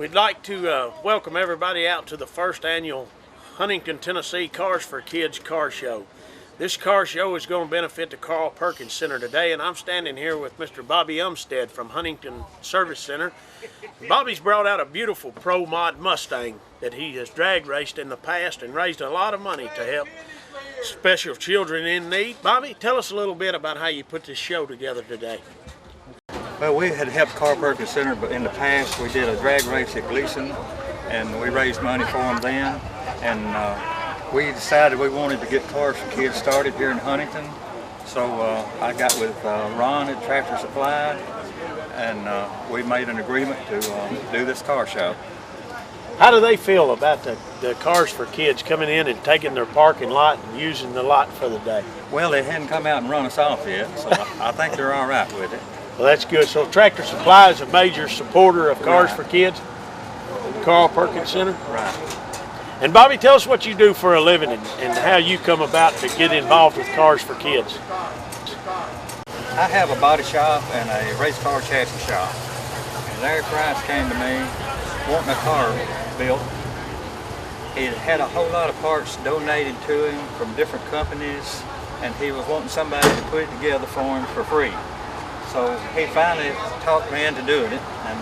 We'd like to welcome everybody out to the first annual Huntington, Tennessee Cars for Kids car show. This car show is going to benefit the Carl Perkins Center today, and I'm standing here with Mr. Bobby Umstead from Huntington Service Center. Bobby's brought out a beautiful Pro Mod Mustang that he has drag raced in the past and raised a lot of money to help special children in need. Bobby, tell us a little bit about how you put this show together today. Well, we had helped Carl Perkins Center, but in the past we did a drag race at Gleason, and we raised money for them then. And we decided we wanted to get Cars for Kids started here in Huntington. So I got with Ron at Tractor Supply, and we made an agreement to do this car show. How do they feel about the Cars for Kids coming in and taking their parking lot and using the lot for the day? Well, they hadn't come out and run us off yet, so I think they're all right with it. Well, that's good. So Tractor Supply is a major supporter of Cars for Kids at the Carl Perkins Center? Right. And Bobby, tell us what you do for a living and how you come about to get involved with Cars for Kids. I have a body shop and a race car chassis shop. And Larry Price came to me wanting a car built. He had a whole lot of parts donated to him from different companies, and he was wanting somebody to put it together for him for free. So he finally talked me into doing it, and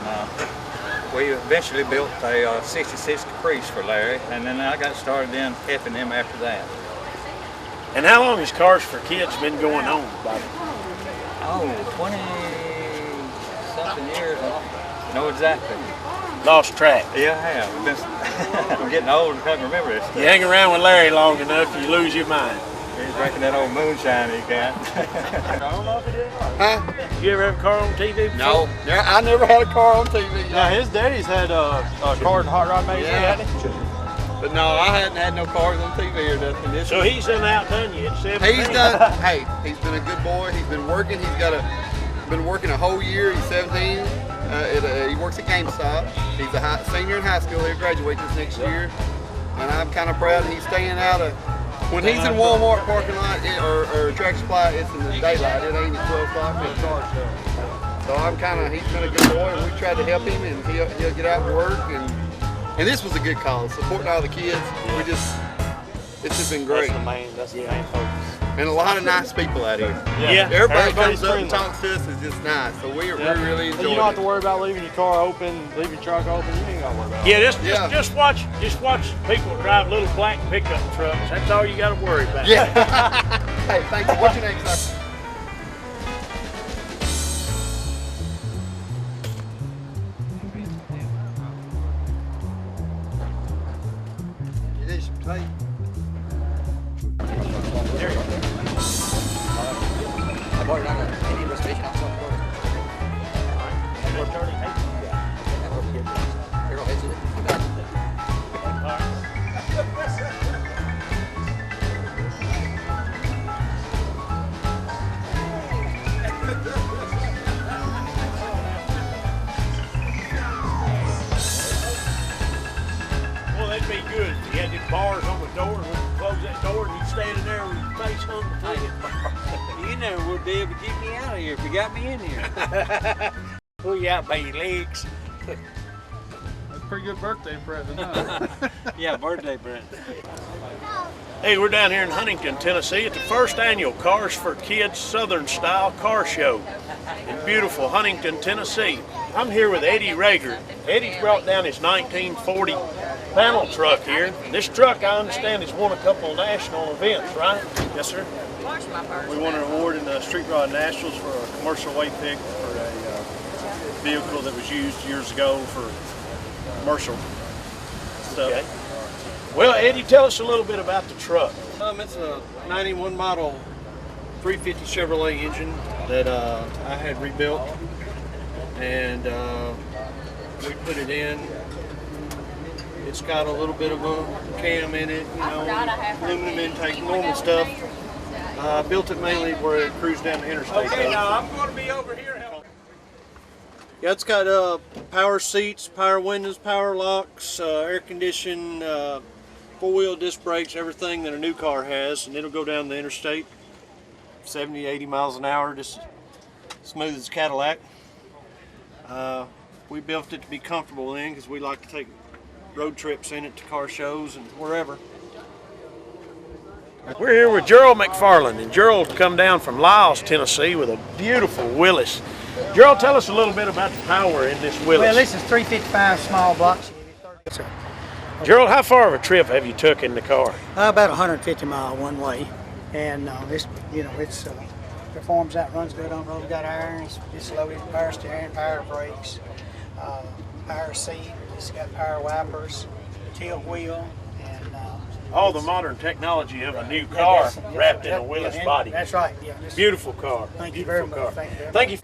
we eventually built a 66 Caprice for Larry, and then I got started in helping him after that. And how long has Cars for Kids been going on, Bobby? Oh, 20-something years, I don't know exactly. Lost track. Yeah, I have. I'm getting old and can't remember this stuff. You hang around with Larry long enough, you lose your mind. He's drinking that old moonshine he got. I don't know if it is. Huh? You ever have a car on TV before? No, I never had a car on TV. Now his daddy's had a car and hot rod magazine, Yeah. hadn't he? But no, I hadn't had no cars on TV or nothing. So he's done outdone you at 17. He's done. Hey, he's been a good boy. He's been working. Been working a whole year. He's 17. He works at GameStop. He's a senior in high school. He'll graduate this next year. And I'm kind of proud that he's staying out of. When he's in Walmart parking lot or Tractor Supply, it's in the daylight. It ain't at 12 o'clock. So he's been a good boy, and we tried to help him, and he'll get out and work. And this was a good cause, supporting all the kids. It's just been great. That's the main focus. And a lot of nice people out here. Yeah. Everybody Everybody's comes up and friendly. talks to us is just nice. So we're really enjoying it. You don't have to worry about leaving your car open, leaving your truck open. You ain't got to worry about it. Yeah, just watch people drive little black pickup trucks. That's all you got to worry about. Yeah. Hey, thank you. What's your name, sir? It is tight. There you go. I bought it on an Indian reservation outside the border. Arrow heads in it. Well, that'd be good. If you had these bars on the door, we could close that door and you'd stand in there with your face hung between it. You never would be able to get me out of here if you got me in here. Pull you out by your legs. That's a pretty good birthday present, huh? Yeah, birthday present. Hey, we're down here in Huntington, Tennessee at the first annual Cars for Kids Southern Style Car Show in beautiful Huntington, Tennessee. I'm here with Eddie Rager. Eddie's brought down his 1940 panel truck here. This truck, I understand, has won a couple of national events, right? Yes, sir. We won an award in the Street Rod Nationals for a commercial weight pick for a vehicle that was used years ago for commercial stuff. Okay. Well, Eddie, tell us a little bit about the truck. It's a 91 model 350 Chevrolet engine that I had rebuilt, and we put it in. It's got a little bit of a cam in it, aluminum intake, normal stuff. Built it mainly where it cruised down the interstate. Okay, now I'm going to be over here. Yeah, it's got power seats, power windows, power locks, air conditioning, four-wheel disc brakes, everything that a new car has, and it'll go down the interstate 70, 80 miles an hour, just smooth as a Cadillac. We built it to be comfortable in because we like to take road trips in it to car shows and wherever. We're here with Gerald McFarland, and Gerald come down from Lyles, Tennessee with a beautiful Willys. Gerald, tell us a little bit about the power in this Willys. Well, this is 355 small blocks. Gerald, how far of a trip have you took in the car? About 150 mile one way, and this, it's performs out, runs good on road. We got irons, it's loaded, power steering, power brakes, power seat. It's got power wipers, tilt wheel, and all the modern technology of a new car wrapped in a Willys body. That's right. Yeah. Beautiful car. Thank you very much. Thank you.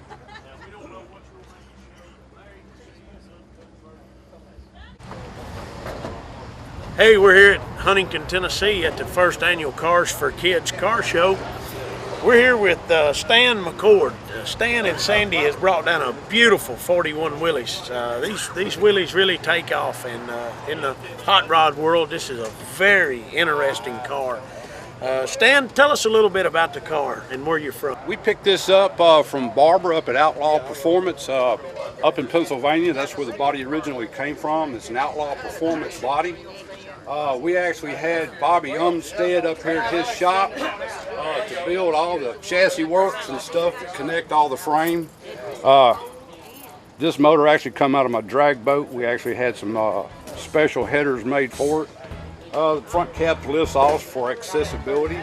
Hey, we're here at Huntington, Tennessee at the first annual Cars for Kids car show. We're here with Stan McCord. Stan and Sandy has brought down a beautiful 41 Willys. These Willys really take off, and in the hot rod world, this is a very interesting car. Stan, tell us a little bit about the car and where you're from. We picked this up from Barbara up at Outlaw Performance up in Pennsylvania. That's where the body originally came from. It's an Outlaw Performance body. We actually had Bobby Umstead up here at his shop to build all the chassis works and stuff to connect all the frame. This motor actually come out of my drag boat. We actually had some special headers made for it. The front cap lifts off for accessibility.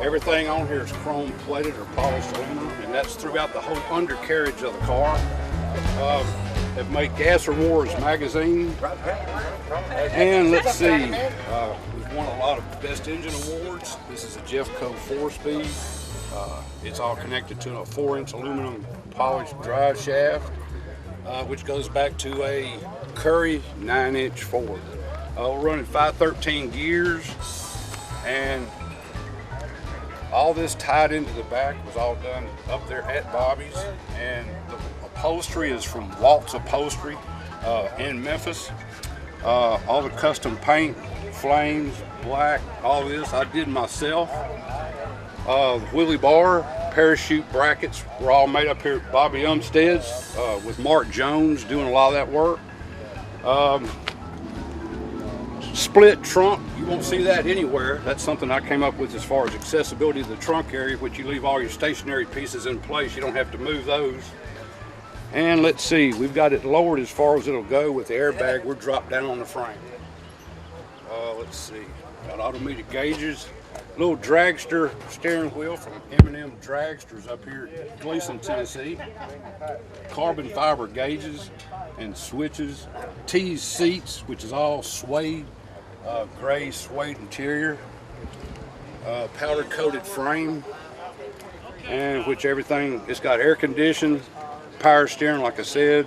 Everything on here is chrome plated or polished aluminum, and that's throughout the whole undercarriage of the car. Have made Gas Rewards magazine, and let's see, we've won a lot of best engine awards. This is a Jeffco 4-speed. It's all connected to a 4-inch aluminum polished drive shaft, which goes back to a Curry 9-inch Ford. We're running 513 gears, and all this tied into the back was all done up there at Bobby's, and the upholstery is from Waltz Upholstery in Memphis. All the custom paint, flames, black, all this I did myself. Willie bar, parachute brackets were all made up here at Bobby Umstead's with Mark Jones doing a lot of that work. Split trunk, you won't see that anywhere. That's something I came up with as far as accessibility to the trunk area, which you leave all your stationary pieces in place. You don't have to move those. And let's see, we've got it lowered as far as it'll go with the airbag. We're dropped down on the frame. Let's see, got automated gauges. Little dragster steering wheel from M&M Dragsters up here in Gleason, Tennessee. Carbon fiber gauges and switches. Tees seats, which is all suede, gray suede interior. Powder coated frame, and which everything, it's got air conditioning, power steering like I said.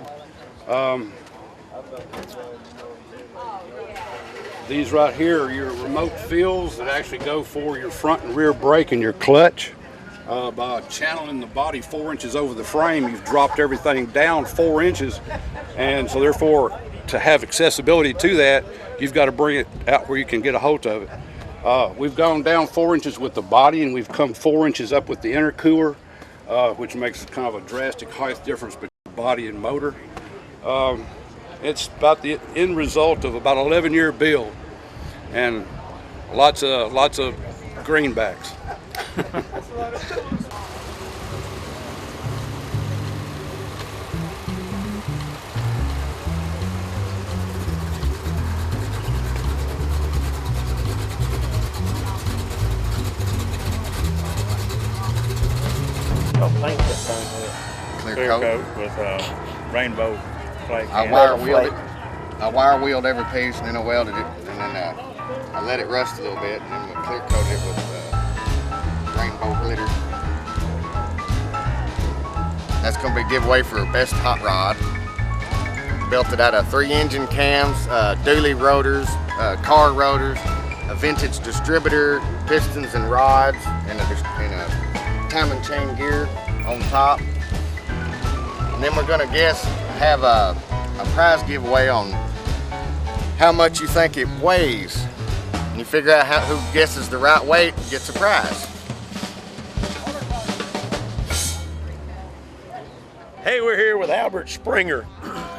These right here are your remote fills that actually go for your front and rear brake and your clutch. By channeling the body 4 inches over the frame, you've dropped everything down 4 inches, and so therefore to have accessibility to that, you've got to bring it out where you can get a hold of it. We've gone down 4 inches with the body, and we've come 4 inches up with the intercooler, which makes kind of a drastic height difference between body and motor. It's about the end result of about 11-year build, and lots of greenbacks. I'll paint that thing with Clear coat. With rainbow flake. I wire wheeled every piece, and then I welded it, and then I let it rust a little bit, and then we clear coated it with rainbow glitter. That's going to be giveaway for best hot rod. Built it out of 3 engine cams, dually rotors, car rotors, a vintage distributor, pistons and rods, and a time and chain gear on top. And then we're going to have a prize giveaway on how much you think it weighs. And you figure out who guesses the right weight gets a prize. Hey, we're here with Albert Springer.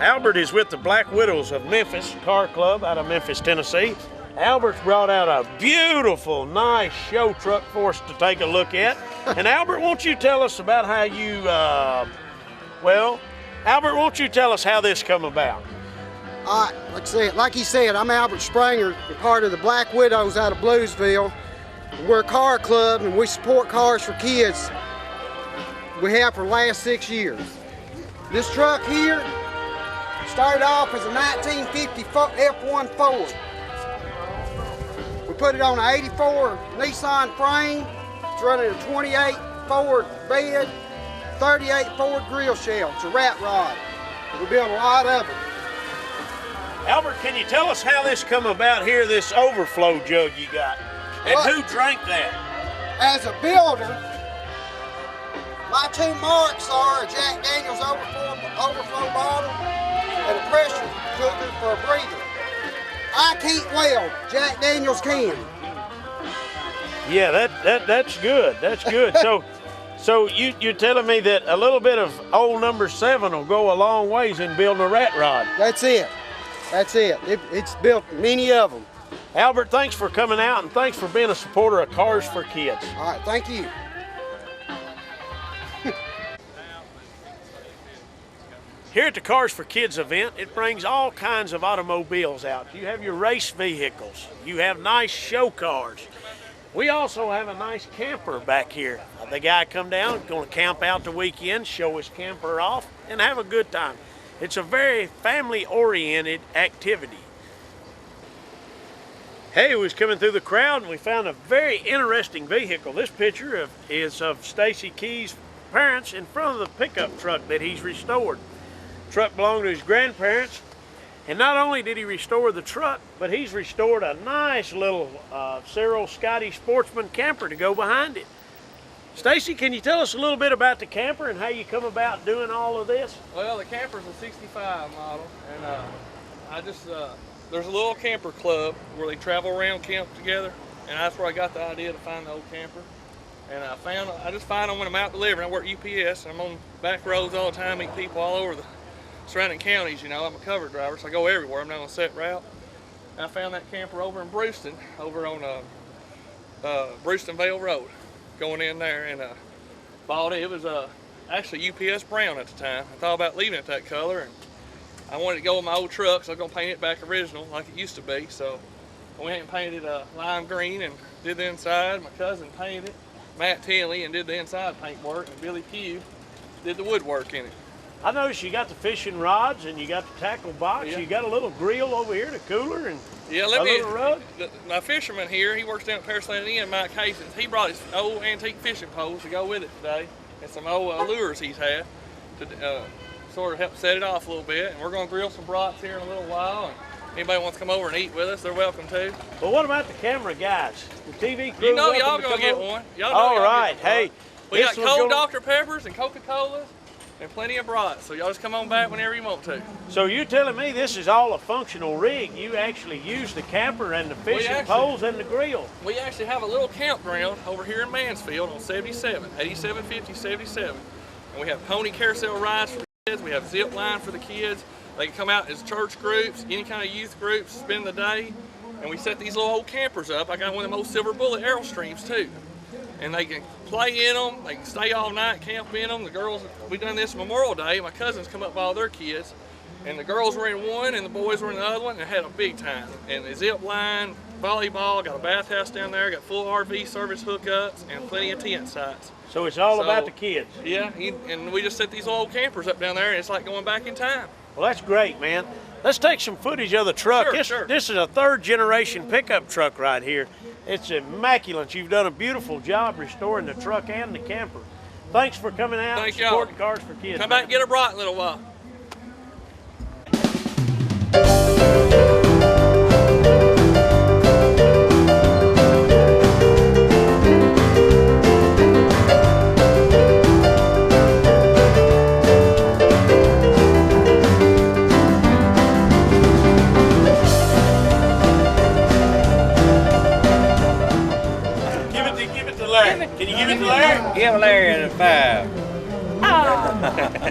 Albert is with the Black Widows of Memphis Car Club out of Memphis, Tennessee. Albert's brought out a beautiful, nice show truck for us to take a look at. And Albert, won't you tell us about how you, Albert, won't you tell us how this come about? Like he said, I'm Albert Springer, part of the Black Widows out of Bluesville. We're a car club and we support cars for kids. We have for the last 6 years. This truck here started off as a 1950 F1 Ford. We put it on an 84 Nissan frame. It's running a 28 Ford bed, 38 Ford grill shell. It's a rat rod. We built a lot of them. Albert, can you tell us how this come about here, this overflow jug you got? And who drank that? As a builder, my two marks are a Jack Daniels overflow bottle and a pressure cooker for a breather. I can't weld, Jack Daniels can. Yeah, that's good. That's good. So you're telling me that a little bit of old number 7 will go a long ways in building a rat rod. That's it. That's it. It's built many of them. Albert, thanks for coming out and thanks for being a supporter of Cars for Kids. All right, thank you. Here at the Cars for Kids event, it brings all kinds of automobiles out. You have your race vehicles. You have nice show cars. We also have a nice camper back here. The guy come down, going to camp out the weekend, show his camper off, and have a good time. It's a very family-oriented activity. Hey, we was coming through the crowd and we found a very interesting vehicle. This picture is of Stacy Key's parents in front of the pickup truck that he's restored. The truck belonged to his grandparents, and not only did he restore the truck, but he's restored a nice little Cyril Scotty Sportsman camper to go behind it. Stacy, can you tell us a little bit about the camper and how you come about doing all of this? Well, the camper's a 65 model, and there's a little camper club where they travel around camp together, and that's where I got the idea to find the old camper. And I just find them when I'm out delivering. I work UPS, and I'm on back roads all the time, meet people all over the surrounding counties. You know, I'm a cover driver, so I go everywhere. I'm not on a set route. And I found that camper over in Brewston, over on Brewston Vale Road, going in there, and bought it. It was actually UPS brown at the time. I thought about leaving it that color, and I wanted to go with my old truck, so I was going to paint it back original like it used to be. So I went and painted lime green and did the inside. My cousin painted it, Matt Tinley, and did the inside paint work, and Billy Pugh did the woodwork in it. I noticed you got the fishing rods and you got the tackle box. Yeah. You got a little grill over here, the cooler, and little rug. My fisherman here, he works down at Paris Land Inn, Mike Hastings. He brought his old antique fishing poles to go with it today, and some old lures he's had to sort of help set it off a little bit. And we're going to grill some brats here in a little while. And anybody wants to come over and eat with us, they're welcome to. But what about the camera guys? The TV crew? You know y'all going to get one. All right. Hey, we got cold Dr. Peppers and Coca-Colas and plenty of brats. So y'all just come on back whenever you want to. So you're telling me this is all a functional rig? You actually use the camper and the fishing poles and the grill? We actually have a little campground over here in Mansfield on 8750 77. And we have pony carousel rides for the kids. We have zip line for the kids. They can come out as church groups, any kind of youth groups, spend the day. And we set these little old campers up. I got one of them old Silver Bullet Airstreams too. And they can play in them, they can stay all night, camp in them. The girls, we done this Memorial Day, my cousins come up with all their kids. And the girls were in one and the boys were in the other one, and had a big time. And the zip line, volleyball, got a bathhouse down there, got full RV service hookups, and plenty of tent sites. So it's all about the kids? Yeah, and we just set these old campers up down there, and it's like going back in time. Well, that's great, man. Let's take some footage of the truck. Sure. This is a 3rd generation pickup truck right here. It's immaculate. You've done a beautiful job restoring the truck and the camper. Thanks for coming out and supporting Cars for Kids. Come back and get a brat in a little while. Can you give it to Larry? Give Larry a 5. Oh.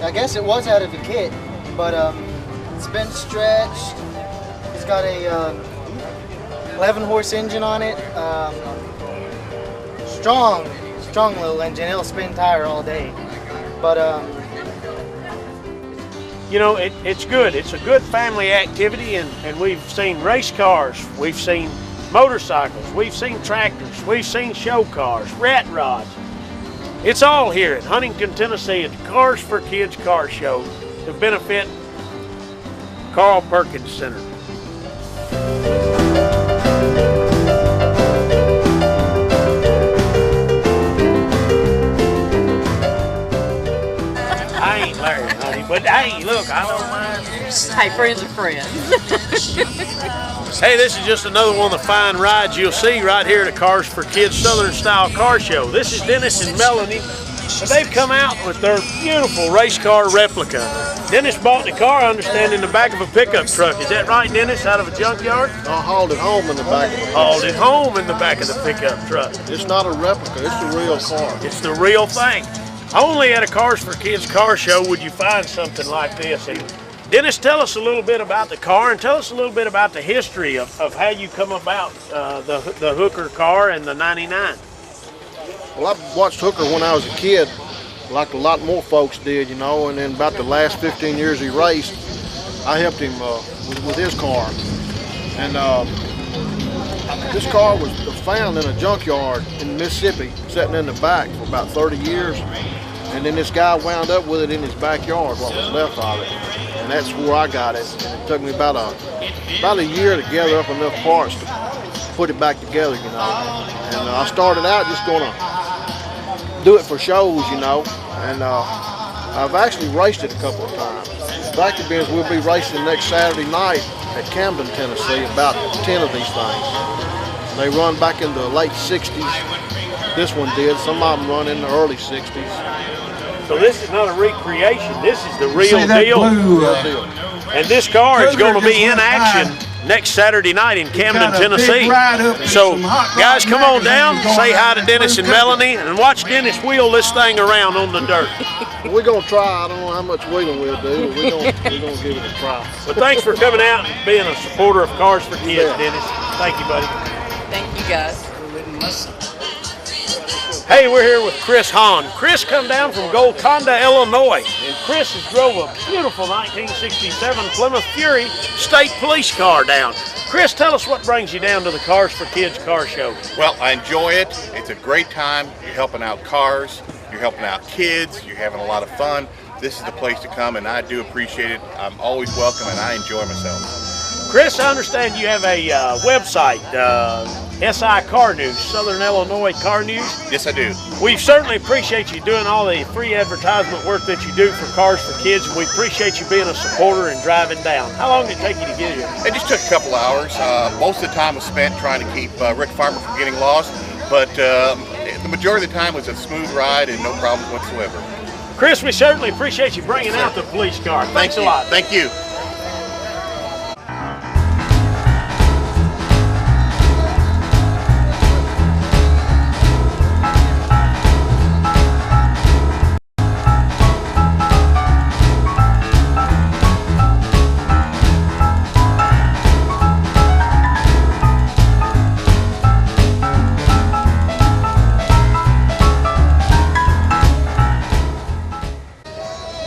I guess it was out of the kit, but it's been stretched. It's got a 11-horse engine on it. Strong little engine. It'll spin tire all day. But you know, it's good. It's a good family activity, and we've seen race cars, we've seen motorcycles, we've seen tractors, we've seen show cars, rat rods. It's all here in Huntington, Tennessee at the Cars for Kids Car Show to benefit Carl Perkins Center. I ain't Larry, honey, but hey, look, I don't mind. Hey, friends are friends. Hey, this is just another one of the fine rides you'll see right here at the Cars for Kids Southern Style Car Show. This is Dennis and Melanie, and they've come out with their beautiful race car replica. Dennis bought the car, I understand, in the back of a pickup truck. Is that right, Dennis, out of a junkyard? I hauled it home in the back. Hauled it home in the back of the pickup truck. It's not a replica, it's the real car. It's the real thing. Only at a Cars for Kids Car Show would you find something like this. And Dennis, tell us a little bit about the car and tell us a little bit about the history of how you come about the Hooker car and the 99. Well, I watched Hooker when I was a kid, like a lot more folks did, you know, and then about the last 15 years he raced, I helped him with his car. And this car was found in a junkyard in Mississippi, sitting in the back for about 30 years. And then this guy wound up with it in his backyard, what was left of it. And that's where I got it. And it took me about a year to gather up enough parts to put it back together, you know. And I started out just gonna do it for shows, you know. And I've actually raced it a couple of times. The fact of it is we'll be racing next Saturday night at Camden, Tennessee, about 10 of these things. They run back in the late 60s. This one did. Some of them run in the early 60s. So this is not a recreation. This is the real deal. And this car is going to be in action next Saturday night in Camden, Tennessee. So guys, come on down, say hi to Dennis and Melanie, and watch Dennis wheel this thing around on the dirt. We're going to try. I don't know how much wheeling we'll do. We're going to give it a try. But thanks for coming out and being a supporter of Cars for Kids, Dennis. Thank you, buddy. Thank you, guys. Hey, we're here with Chris Hahn. Chris come down from Golconda, Illinois, and Chris has drove a beautiful 1967 Plymouth Fury state police car down. Chris, tell us what brings you down to the Cars for Kids car show. Well, I enjoy it. It's a great time. You're helping out cars, you're helping out kids, you're having a lot of fun. This is the place to come, and I do appreciate it. I'm always welcome, and I enjoy myself. Chris, I understand you have a website, SI Car News, Southern Illinois Car News. Yes, I do. We certainly appreciate you doing all the free advertisement work that you do for Cars for Kids, and we appreciate you being a supporter and driving down. How long did it take you to get here? It just took a couple hours. Most of the time was spent trying to keep Rick Farmer from getting lost, but the majority of the time was a smooth ride and no problems whatsoever. Chris, we certainly appreciate you bringing out the police car. Thanks a lot. Thank you.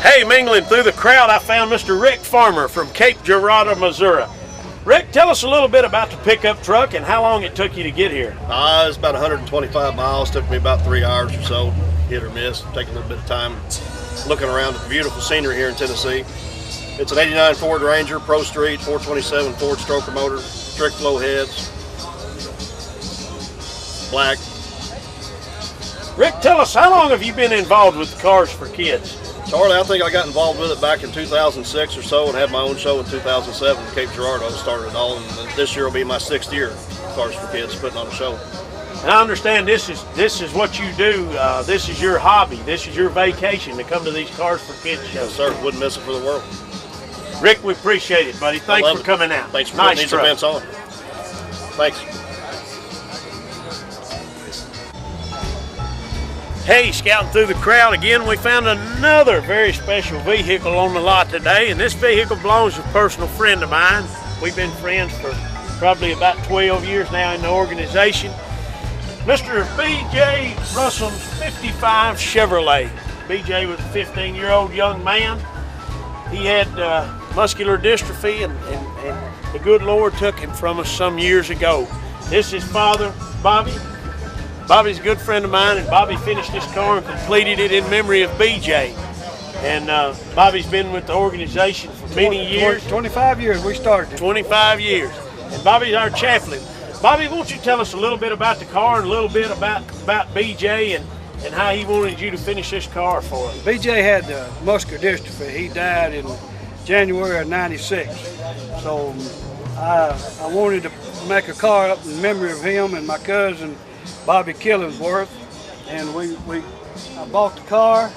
Hey, mingling through the crowd, I found Mr. Rick Farmer from Cape Girardeau, Missouri. Rick, tell us a little bit about the pickup truck and how long it took you to get here. It's about 125 miles. Took me about 3 hours or so, hit or miss. Take a little bit of time looking around at the beautiful scenery here in Tennessee. It's an 89 Ford Ranger, Pro Street, 427 Ford stroker motor, strict flow heads, black. Rick, tell us, how long have you been involved with Cars for Kids? Charlie, I think I got involved with it back in 2006 or so and had my own show in 2007 in Cape Girardeau. Started it all, and this year will be my 6th year Cars for Kids, putting on a show. And I understand this is what you do. This is your hobby. This is your vacation to come to these Cars for Kids shows. Yes, sir. Wouldn't miss it for the world. Rick, we appreciate it, buddy. Thanks for coming out. Thanks for nice putting these events on. Thanks. Hey, scouting through the crowd again, we found another very special vehicle on the lot today, and this vehicle belongs to a personal friend of mine. We've been friends for probably about 12 years now in the organization. Mr. B.J. Russell's 55 Chevrolet. B.J. was a 15-year-old young man. He had muscular dystrophy, and the good Lord took him from us some years ago. This is his father, Bobby. Bobby's a good friend of mine, and Bobby finished this car and completed it in memory of BJ. And Bobby's been with the organization for many years. 25 years we started. 25 years. And Bobby's our chaplain. Bobby, won't you tell us a little bit about the car and a little bit about BJ and how he wanted you to finish this car for him? BJ had muscular dystrophy. He died in January of '96. So I wanted to make a car up in memory of him and my cousin Bobby Killingsworth, and I bought the car.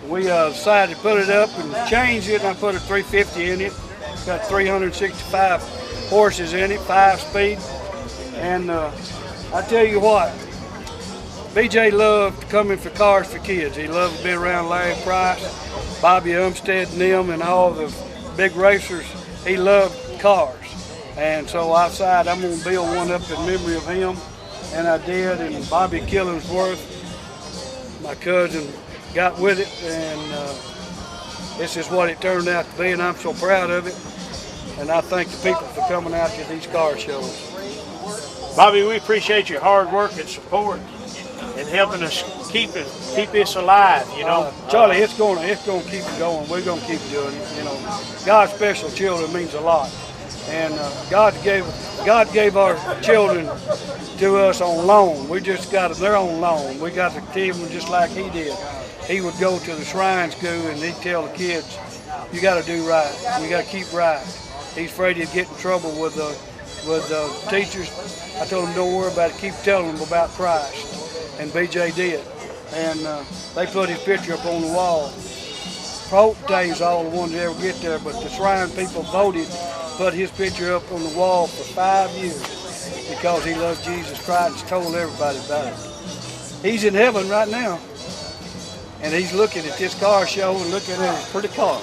We decided to put it up and change it, and I put a 350 in it. It's got 365 horses in it, 5-speed. And I tell you what, BJ loved coming for Cars for Kids. He loved to be around Larry Price, Bobby Umstead and them, and all the big racers. He loved cars. And so I decided I'm going to build one up in memory of him. And I did, and Bobby Killingsworth, my cousin, got with it, and this is what it turned out to be, and I'm so proud of it. And I thank the people for coming out to these car shows. Bobby, we appreciate your hard work and support and helping us keep this alive, you know. Charlie, it's going to keep going. We're going to keep doing it, you know. God's special children means a lot. And God gave our children to us on loan. We just got them, they're on loan. We got to keep them just like he did. He would go to the shrine school and he'd tell the kids, you got to do right. You got to keep right. He's afraid he'd get in trouble with the teachers. I told him, don't worry about it. Keep telling them about Christ. And BJ did. And they put his picture up on the wall. Hope Day's all the ones that ever get there, but the shrine people voted, put his picture up on the wall for 5 years because he loved Jesus Christ and told everybody about it. He's in heaven right now, and he's looking at this car show and looking at his pretty car.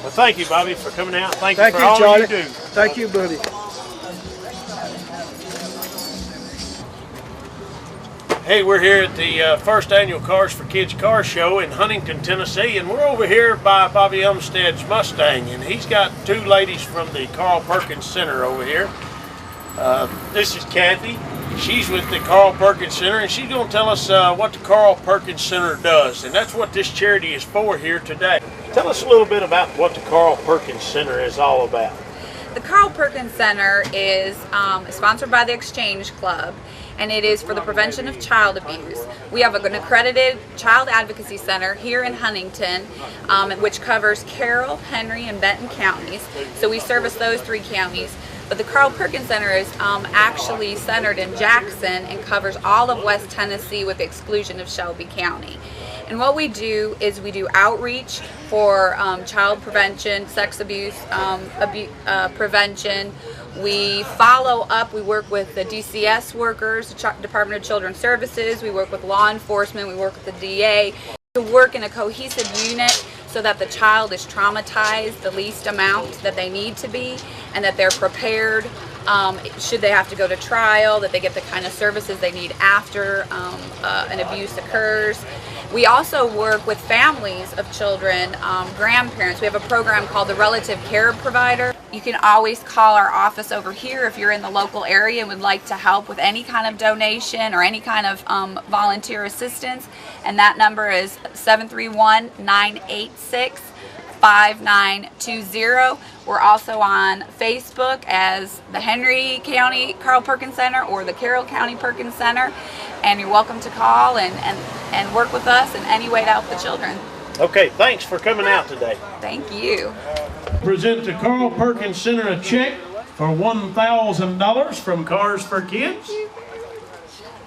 Well, thank you, Bobby, for coming out. Thank you for Charlie. all you do. Thank you, buddy. Hey, we're here at the first annual Cars for Kids car show in Huntington, Tennessee, and we're over here by Bobby Umstead's Mustang, and he's got two ladies from the Carl Perkins Center over here. This is Kathy. She's with the Carl Perkins Center, and she's going to tell us what the Carl Perkins Center does, and that's what this charity is for here today. Tell us a little bit about what the Carl Perkins Center is all about. The Carl Perkins Center is sponsored by the Exchange Club, and it is for the prevention of child abuse. We have an accredited child advocacy center here in Huntington, which covers Carroll, Henry, and Benton counties. So we service those 3 counties. But the Carl Perkins Center is actually centered in Jackson and covers all of West Tennessee with the exclusion of Shelby County. And what we do is we do outreach for child prevention, sex abuse prevention. We follow up, we work with the DCS workers, the Department of Children's Services, we work with law enforcement, we work with the DA to work in a cohesive unit so that the child is traumatized the least amount that they need to be, and that they're prepared should they have to go to trial, that they get the kind of services they need after an abuse occurs. We also work with families of children, grandparents. We have a program called the Relative Care Provider. You can always call our office over here if you're in the local area and would like to help with any kind of donation or any kind of volunteer assistance. And that number is 731-986-5920. We're also on Facebook as the Henry County Carl Perkins Center or the Carroll County Perkins Center. And you're welcome to call and work with us in any way to help the children. Okay, thanks for coming out today. Thank you. Present to Carl Perkins Center a check for $1,000 from Cars for Kids.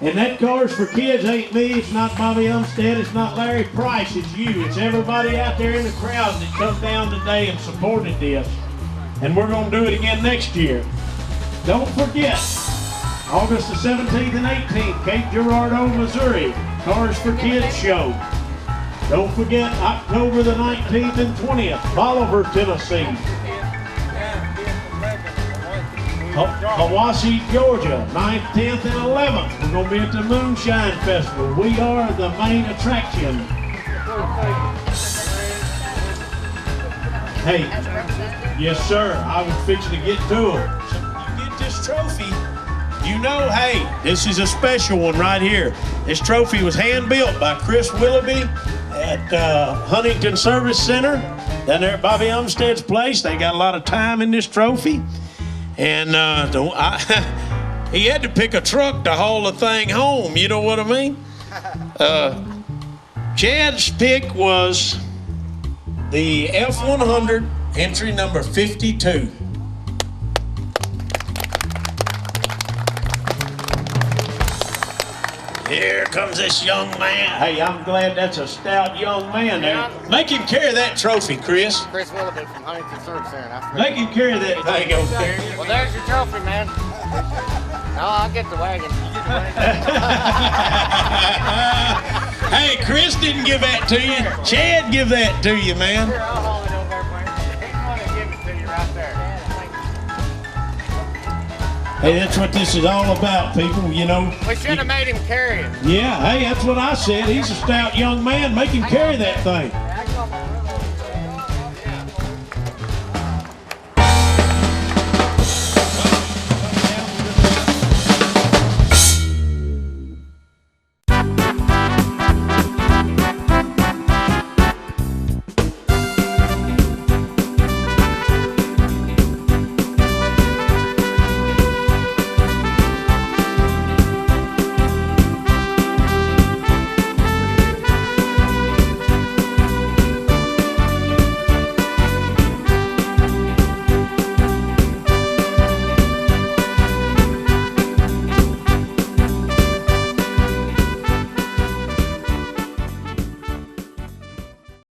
And that Cars for Kids ain't me, it's not Bobby Umstead, it's not Larry Price, it's you. It's everybody out there in the crowd that come down today and supported this. And we're going to do it again next year. Don't forget, August the 17th and 18th, Cape Girardeau, Missouri. Cars for Kids show. Don't forget, October the 19th and 20th, Bolivar, Tennessee. Hiwassee, Georgia, 9th, 10th, and 11th. We're going to be at the Moonshine Festival. We are the main attraction. Hey, yes sir, I was fixing to get to them. You get this trophy, you know, hey, this is a special one right here. This trophy was hand-built by Chris Willoughby at Huntington Service Center down there at Bobby Umstead's place. They got a lot of time in this trophy. And he had to pick a truck to haul the thing home, you know what I mean? Chad's pick was the F100 entry number 52. Here comes this young man. Hey, I'm glad that's a stout young man there. Make him carry that trophy, Chris. Chris Willoughby from Huntington Service Center. Make him carry that thing over there. Well, there's your trophy, man. No, I'll get the wagon. Hey, Chris didn't give that to you. Chad give that to you, man. Here, I'll haul it over, man. He's going to give it to you right there. Hey, that's what this is all about, people, you know. We should have made him carry it. Yeah, hey, that's what I said. He's a stout young man. Make him carry that thing.